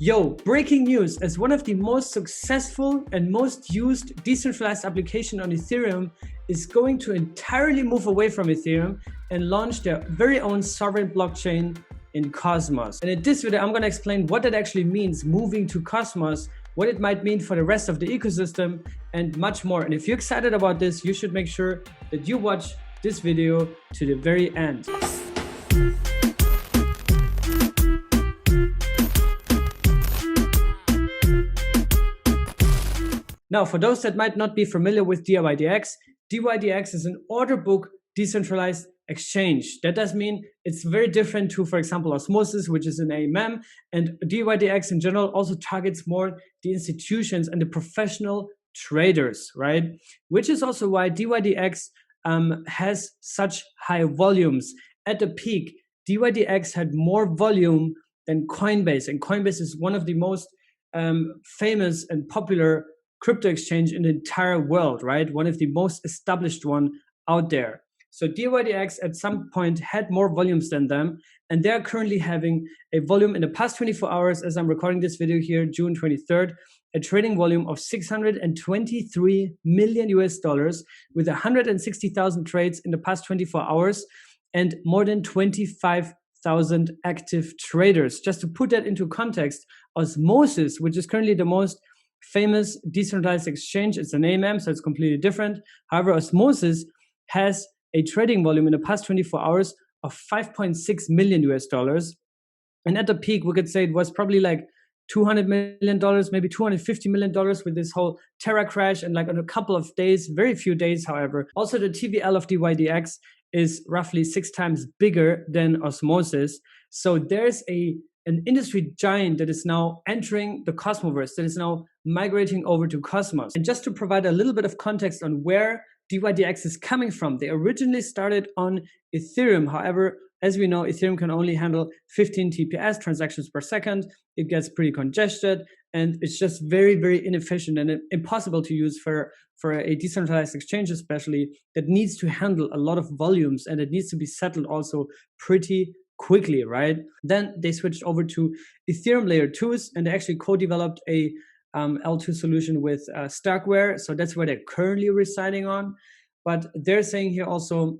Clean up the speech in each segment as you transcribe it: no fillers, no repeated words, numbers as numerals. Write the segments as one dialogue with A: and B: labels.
A: Yo, breaking news! As one of the most successful and most used decentralized application on Ethereum is going to entirely move away from Ethereum and launch their very own sovereign blockchain in Cosmos. And in this video, I'm going to explain what that actually means, moving to Cosmos, what it might mean for the rest of the ecosystem, and much more. And if you're excited about this, you should make sure that you watch this video to the very end. Now, for those that might not be familiar with dYdX, dYdX is an order book decentralized exchange. That does mean it's very different to, for example, Osmosis, which is an AMM, and dYdX in general also targets more the institutions and the professional traders, right? Which is also why dYdX has such high volumes. At the peak, dYdX had more volume than Coinbase, and Coinbase is one of the most famous and popular crypto exchange in the entire world, right? One of the most established one out there. So dYdX at some point had more volumes than them, and they're currently having a volume in the past 24 hours, as I'm recording this video here, June 23rd, a trading volume of $623 million with 160,000 trades in the past 24 hours and more than 25,000 active traders. Just to put that into context, Osmosis, which is currently the most famous decentralized exchange, it's an AMM, so it's completely different. However, Osmosis has a trading volume in the past 24 hours of $5.6 million. And at the peak, we could say it was probably like $200 million, maybe $250 million with this whole Terra crash, and like in a couple of days, very few days, however. Also, the TVL of dYdX is roughly 6 times bigger than Osmosis. So there's an industry giant that is now entering the Cosmoverse, that is now migrating over to Cosmos. And just to provide a little bit of context on where dYdX is coming from, they originally started on Ethereum. However, as we know, Ethereum can only handle 15 TPS, transactions per second. It gets pretty congested, and it's just very, very inefficient and impossible to use for a decentralized exchange, especially that needs to handle a lot of volumes, and it needs to be settled also pretty quickly, right? Then they switched over to Ethereum layer 2s, and they actually co-developed a L2 solution with Starkware. So that's where they're currently residing on. But they're saying here also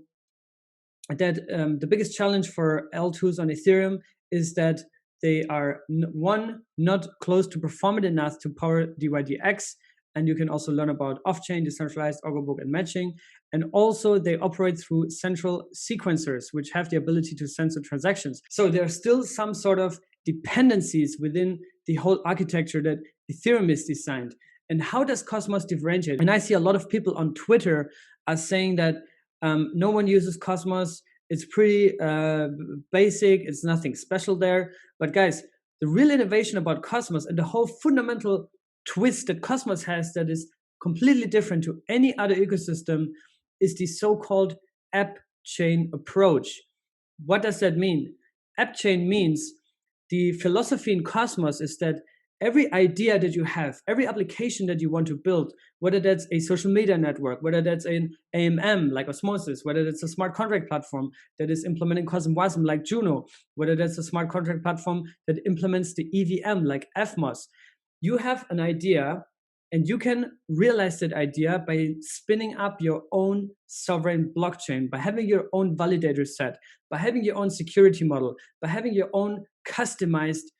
A: that the biggest challenge for L2s on Ethereum is that they are, not close to performant enough to power dYdX. And you can also learn about off-chain, decentralized, ALGO book, and matching. And also they operate through central sequencers, which have the ability to censor transactions. So there are still some sort of dependencies within the whole architecture that Ethereum is designed. And how does Cosmos differentiate? And I see a lot of people on Twitter are saying that no one uses Cosmos. It's pretty basic. It's nothing special there. But guys, the real innovation about Cosmos and the whole fundamental twist that Cosmos has that is completely different to any other ecosystem is the so-called app chain approach. What does that mean? App chain means the philosophy in Cosmos is that every idea that you have, every application that you want to build, whether that's a social media network, whether that's an AMM like Osmosis, whether that's a smart contract platform that is implementing CosmWasm like Juno, whether that's a smart contract platform that implements the EVM like Evmos, you have an idea and you can realize that idea by spinning up your own sovereign blockchain, by having your own validator set, by having your own security model, by having your own customized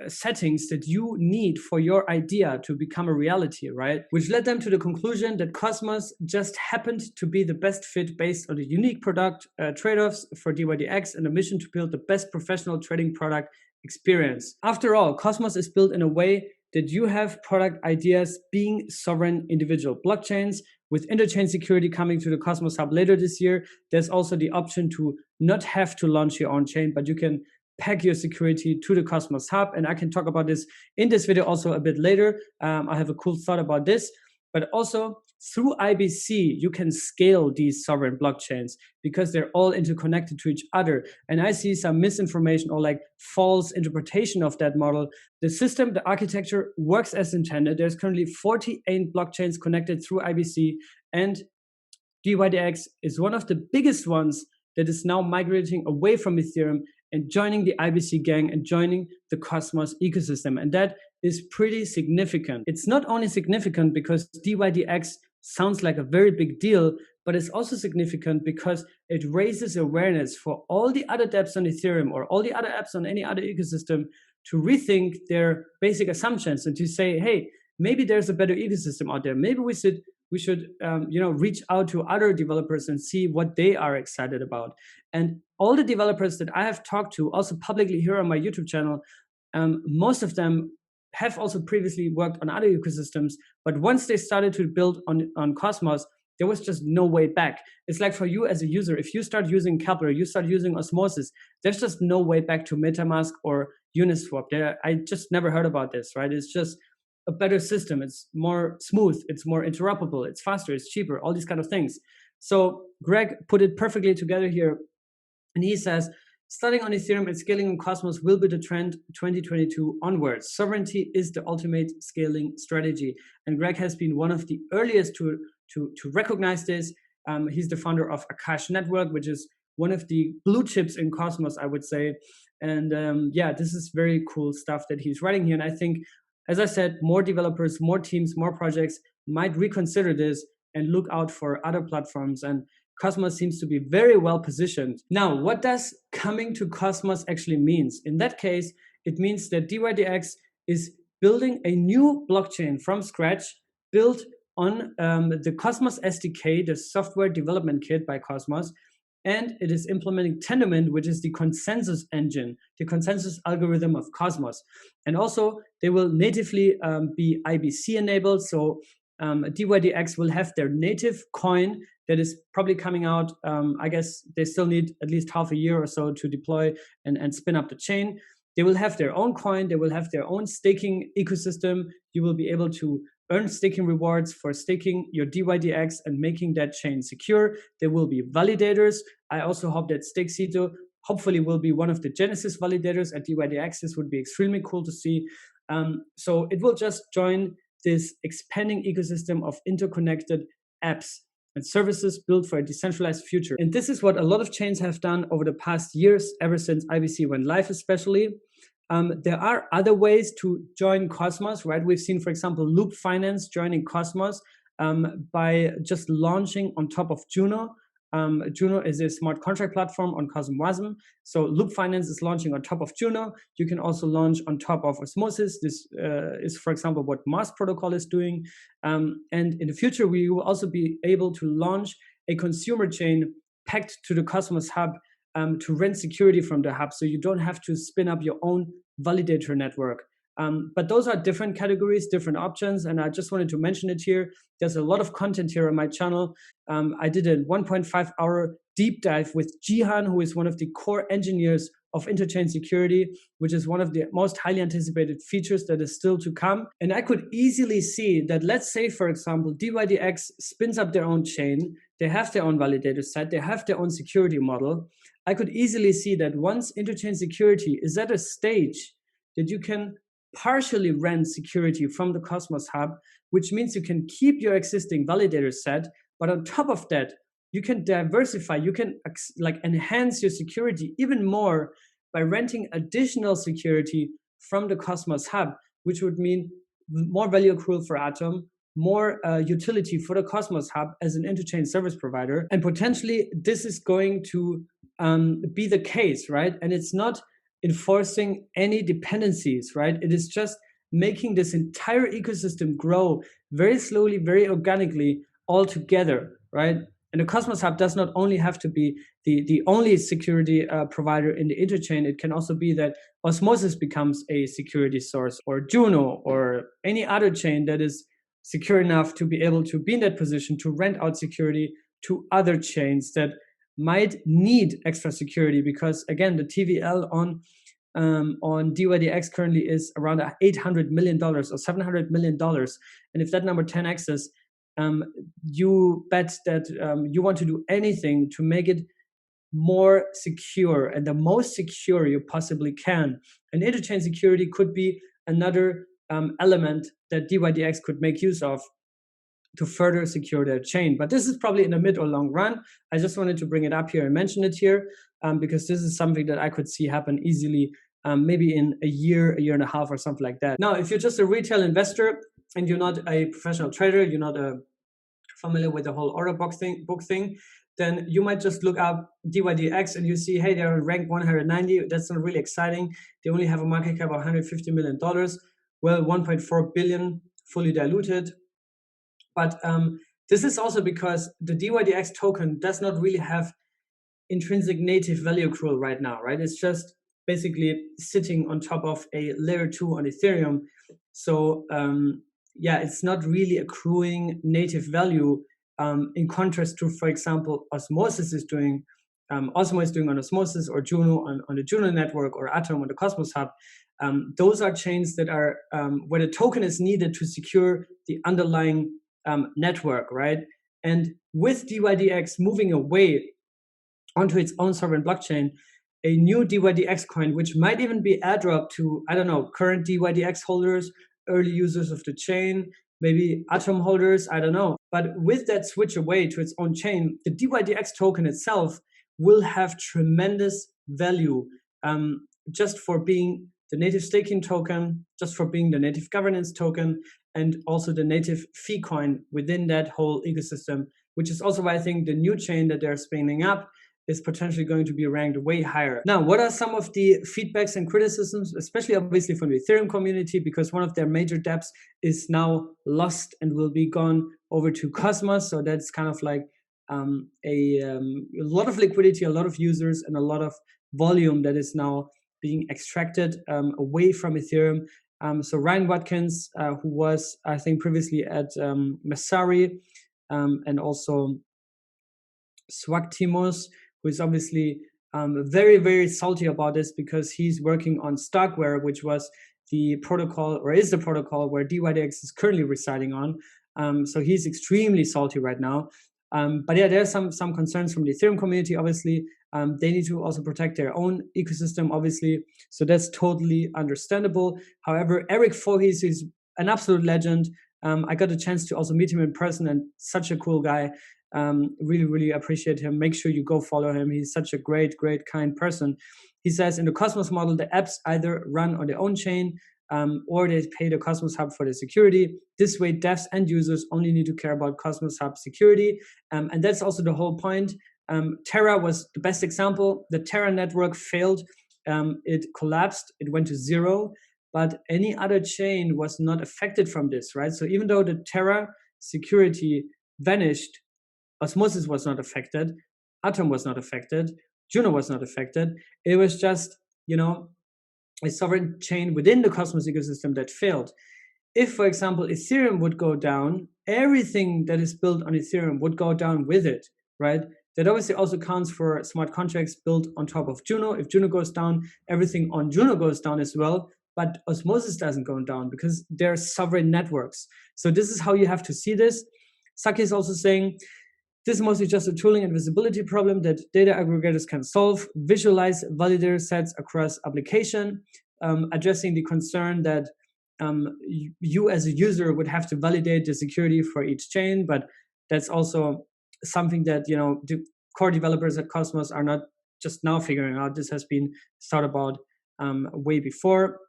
A: settings that you need for your idea to become a reality, right? Which led them to the conclusion that Cosmos just happened to be the best fit based on the unique product trade-offs for dYdX and a mission to build the best professional trading product experience. After all, Cosmos is built in a way that you have product ideas being sovereign individual blockchains. With interchain security coming to the Cosmos Hub later this year, there's also the option to not have to launch your own chain, but you can pack your security to the Cosmos Hub. And I can talk about this in this video also a bit later. I have a cool thought about this. But also through IBC, you can scale these sovereign blockchains because they're all interconnected to each other. And I see some misinformation or like false interpretation of that model. The system, the architecture works as intended. There's currently 48 blockchains connected through IBC, and dYdX is one of the biggest ones that is now migrating away from Ethereum and joining the IBC gang and joining the Cosmos ecosystem. And that is pretty significant. It's not only significant because dYdX sounds like a very big deal, but it's also significant because it raises awareness for all the other dApps on Ethereum or all the other apps on any other ecosystem to rethink their basic assumptions and to say, hey, maybe there's a better ecosystem out there. Maybe we should reach out to other developers and see what they are excited about. And all the developers that I have talked to, also publicly here on my YouTube channel, most of them have also previously worked on other ecosystems, but once they started to build on Cosmos, there was just no way back. It's like for you as a user, if you start using Kepler, you start using Osmosis, there's just no way back to MetaMask or Uniswap. I just never heard about this, right? It's just a better system. It's more smooth, it's more interoperable, it's faster, it's cheaper, all these kind of things. So Greg put it perfectly together here. And he says, starting on Ethereum and scaling on Cosmos will be the trend 2022 onwards. Sovereignty is the ultimate scaling strategy. And Greg has been one of the earliest to recognize this. He's the founder of Akash Network, which is one of the blue chips in Cosmos, I would say. And this is very cool stuff that he's writing here. And I think, as I said, more developers, more teams, more projects might reconsider this and look out for other platforms. And Cosmos seems to be very well positioned. Now, what does coming to Cosmos actually means? In that case, it means that dYdX is building a new blockchain from scratch, built on the Cosmos SDK, the software development kit by Cosmos, and it is implementing Tendermint, which is the consensus engine, the consensus algorithm of Cosmos. And also, they will natively be IBC enabled, so dYdX will have their native coin that is probably coming out. I guess they still need at least half a year or so to deploy and spin up the chain. They will have their own coin. They will have their own staking ecosystem. You will be able to earn staking rewards for staking your dYdX and making that chain secure. There will be validators. I also hope that Cryptocito hopefully will be one of the Genesis validators at dYdX. This would be extremely cool to see. So it will just join this expanding ecosystem of interconnected apps and services built for a decentralized future. And this is what a lot of chains have done over the past years, ever since IBC went live especially. There are other ways to join Cosmos, right? We've seen, for example, Loop Finance joining Cosmos by just launching on top of Juno. Juno is a smart contract platform on CosmWasm. So Loop Finance is launching on top of Juno. You can also launch on top of Osmosis. This is, for example, what Mars Protocol is doing. And in the future, we will also be able to launch a consumer chain pegged to the Cosmos hub to rent security from the hub. So you don't have to spin up your own validator network. But those are different categories, different options, and I just wanted to mention it here. There's a lot of content here on my channel. I did a 1.5-hour deep dive with Jihan, who is one of the core engineers of interchain security, which is one of the most highly anticipated features that is still to come. And I could easily see that, let's say, for example, dYdX spins up their own chain, they have their own validator set, they have their own security model. I could easily see that once interchain security is at a stage that you can partially rent security from the Cosmos hub, which means you can keep your existing validator set, but on top of that, you can diversify, you can enhance your security even more by renting additional security from the Cosmos hub, which would mean more value accrual for Atom, more utility for the Cosmos hub as an interchain service provider. And potentially this is going to be the case, right? And it's not enforcing any dependencies, right? It is just making this entire ecosystem grow very slowly, very organically all together, right? And the Cosmos Hub does not only have to be the only security provider in the interchain. It can also be that Osmosis becomes a security source, or Juno, or any other chain that is secure enough to be able to be in that position to rent out security to other chains that might need extra security, because again, the TVL on dYdX currently is around $800 million or $700 million. And if that number 10x's, you bet that you want to do anything to make it more secure and the most secure you possibly can. And interchain security could be another element that dYdX could make use of to further secure their chain. But this is probably in the mid or long run. I just wanted to bring it up here and mention it here. because this is something that I could see happen easily, maybe in a year and a half or something like that. Now, if you're just a retail investor and you're not a professional trader, you're not familiar with the whole order book thing, then you might just look up dYdX and you see, hey, they're ranked 190. That's not really exciting. They only have a market cap of $150 million. Well, 1.4 billion fully diluted. But this is also because the dYdX token does not really have intrinsic native value accrual right now, right? It's just basically sitting on top of a layer 2 on Ethereum. So yeah, it's not really accruing native value in contrast to, for example, Osmosis is doing. Osmo is doing on Osmosis, or Juno on the Juno network, or Atom on the Cosmos Hub. Those are chains that are where the token is needed to secure the underlying network, right? And with dYdX moving away onto its own sovereign blockchain, a new dYdX coin, which might even be airdropped to, I don't know, current dYdX holders, early users of the chain, maybe Atom holders, I don't know. But with that switch away to its own chain, the dYdX token itself will have tremendous value just for being the native staking token, just for being the native governance token, and also the native fee coin within that whole ecosystem, which is also why I think the new chain that they're spinning up is potentially going to be ranked way higher. Now, what are some of the feedbacks and criticisms, especially obviously from the Ethereum community, because one of their major dApps is now lost and will be gone over to Cosmos. So that's kind of like a lot of liquidity, a lot of users, and a lot of volume that is now being extracted away from Ethereum. So Ryan Watkins, who was, I think, previously at Messari, and also Swagtimos, who is obviously very, very salty about this because he's working on Starkware, which was the protocol, or is the protocol where dYdX is currently residing on. So he's extremely salty right now. But yeah, there's some concerns from the Ethereum community, obviously. They need to also protect their own ecosystem, obviously. So that's totally understandable. However, Eric Voorhees is an absolute legend. I got a chance to also meet him in person, and such a cool guy. Really, really appreciate him. Make sure you go follow him. He's such a great, kind person. He says in the Cosmos model, the apps either run on their own chain or they pay the Cosmos Hub for the security. This way, devs and users only need to care about Cosmos Hub security. And that's also the whole point. Terra was the best example. The Terra network failed. It collapsed. It went to zero. But any other chain was not affected from this, right? So even though the Terra security vanished, Osmosis was not affected, Atom was not affected, Juno was not affected. It was just, a sovereign chain within the Cosmos ecosystem that failed. If, for example, Ethereum would go down, everything that is built on Ethereum would go down with it, right? That obviously also counts for smart contracts built on top of Juno. If Juno goes down, everything on Juno goes down as well. But Osmosis doesn't go down because they're sovereign networks. So this is how you have to see this. Saki is also saying, this is mostly just a tooling and visibility problem that data aggregators can solve, visualize validator sets across application, addressing the concern that you as a user would have to validate the security for each chain. But that's also something that, the core developers at Cosmos are not just now figuring out. This has been thought about way before.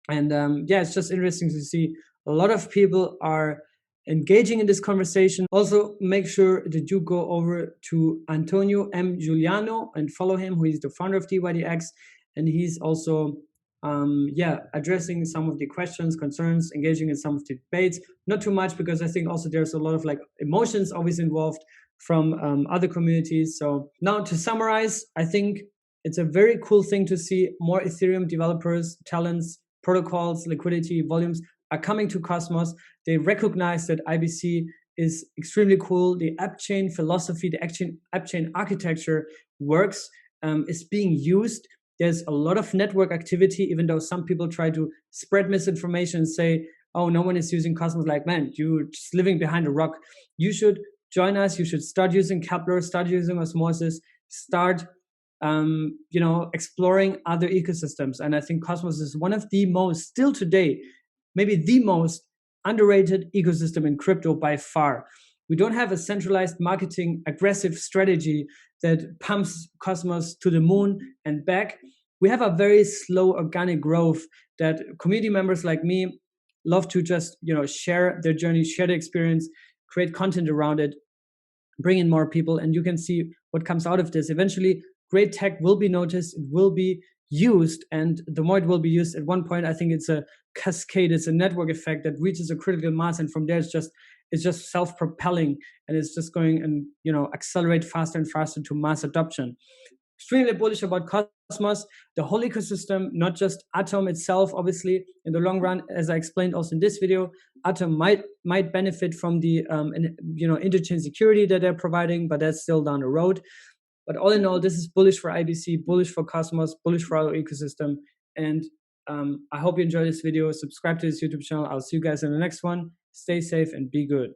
A: And yeah, it's just interesting to see a lot of people are engaging in this conversation. Also, make sure that you go over to Antonio M. Giuliano and follow him, who is the founder of dYdX. And he's also, addressing some of the questions, concerns, engaging in some of the debates. Not too much, because I think also there's a lot of emotions always involved from other communities. So now to summarize, I think it's a very cool thing to see more Ethereum developers, talents, protocols, liquidity, volumes are coming to Cosmos. They recognize that IBC is extremely cool. The app chain philosophy, the app chain architecture works, is being used. There's a lot of network activity, even though some people try to spread misinformation and say, oh, no one is using Cosmos. Man, you're just living behind a rock. You should join us. You should start using Kepler, start using Osmosis, start exploring other ecosystems. And I think Cosmos is one of the most, still today, maybe the most underrated ecosystem in crypto by far. We don't have a centralized marketing aggressive strategy that pumps customers to the moon and back. We have a very slow organic growth that community members like me love to just, share their journey, share the experience, create content around it, bring in more people, and you can see what comes out of this. Eventually, great tech will be noticed, it will be used, and the more it will be used, at one point, I think it's a cascade, it's a network effect that reaches a critical mass, and from there, it's just self-propelling, and it's just going and accelerate faster and faster to mass adoption. Extremely bullish about Cosmos, the whole ecosystem, not just Atom itself. Obviously, in the long run, as I explained also in this video, Atom might benefit from the interchain security that they're providing, but that's still down the road. But all in all, this is bullish for IBC, bullish for Cosmos, bullish for our ecosystem. And I hope you enjoyed this video. Subscribe to this YouTube channel. I'll see you guys in the next one. Stay safe and be good.